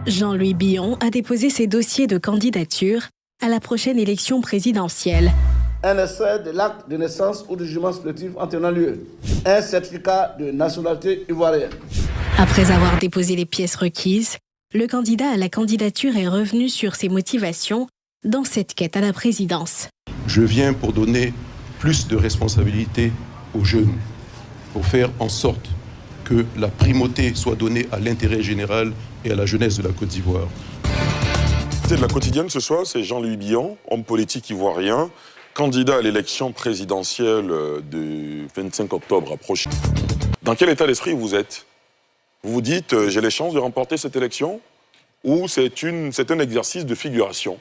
Jean-Louis Billon a déposé ses dossiers de candidature à la prochaine élection présidentielle. Un extrait de l'acte de naissance ou du jugement supplétif en tenant lieu. Un certificat de nationalité ivoirienne. Après avoir déposé les pièces requises, le candidat à la candidature est revenu sur ses motivations dans cette quête à la présidence. Je viens pour donner plus de responsabilités aux jeunes, pour faire en sorte que la primauté soit donnée à l'intérêt général et à la jeunesse de la Côte d'Ivoire. De la quotidienne ce soir, c'est Jean-Louis Billon, homme politique ivoirien, candidat à l'élection présidentielle du 25 octobre approche. Dans quel état d'esprit vous êtes? Vous vous dites, j'ai les chances de remporter cette élection? Ou c'est un exercice de figuration?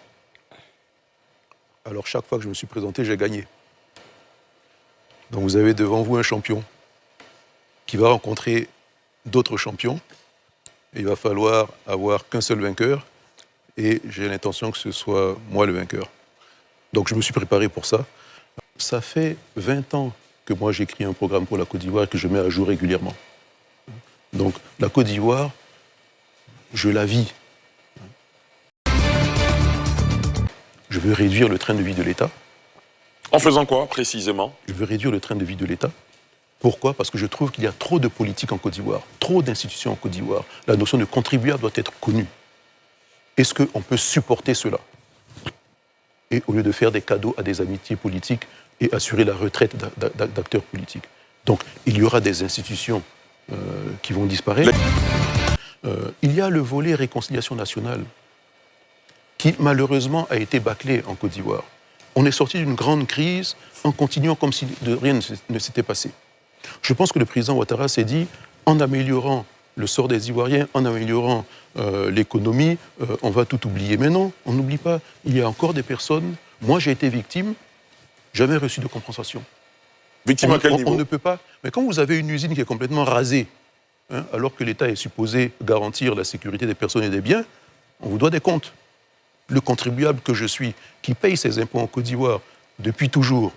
Alors chaque fois que je me suis présenté, j'ai gagné. Donc vous avez devant vous un champion qui va rencontrer d'autres champions. Et il va falloir avoir qu'un seul vainqueur. Et j'ai l'intention que ce soit moi le vainqueur. Donc je me suis préparé pour ça. Ça fait 20 ans que moi j'écris un programme pour la Côte d'Ivoire et que je mets à jour régulièrement. Donc la Côte d'Ivoire, je la vis. Je veux réduire le train de vie de l'État. En faisant quoi, précisément? Je veux réduire le train de vie de l'État. Pourquoi? Parce que je trouve qu'il y a trop de politique en Côte d'Ivoire, trop d'institutions en Côte d'Ivoire. La notion de contribuable doit être connue. Est-ce qu'on peut supporter cela? Et au lieu de faire des cadeaux à des amitiés politiques et assurer la retraite d'acteurs politiques. Donc, il y aura des institutions qui vont disparaître. Il y a le volet réconciliation nationale qui, malheureusement, a été bâclé en Côte d'Ivoire. On est sorti d'une grande crise en continuant comme si rien ne s'était passé. Je pense que le président Ouattara s'est dit, en améliorant le sort des Ivoiriens, en améliorant l'économie, on va tout oublier. Mais non, on n'oublie pas. Il y a encore des personnes, moi j'ai été victime, jamais reçu de compensation. Victime à quel niveau? On ne peut pas. Mais quand vous avez une usine qui est complètement rasée, hein, alors que l'État est supposé garantir la sécurité des personnes et des biens, on vous doit des comptes. Le contribuable que je suis, qui paye ses impôts en Côte d'Ivoire depuis toujours,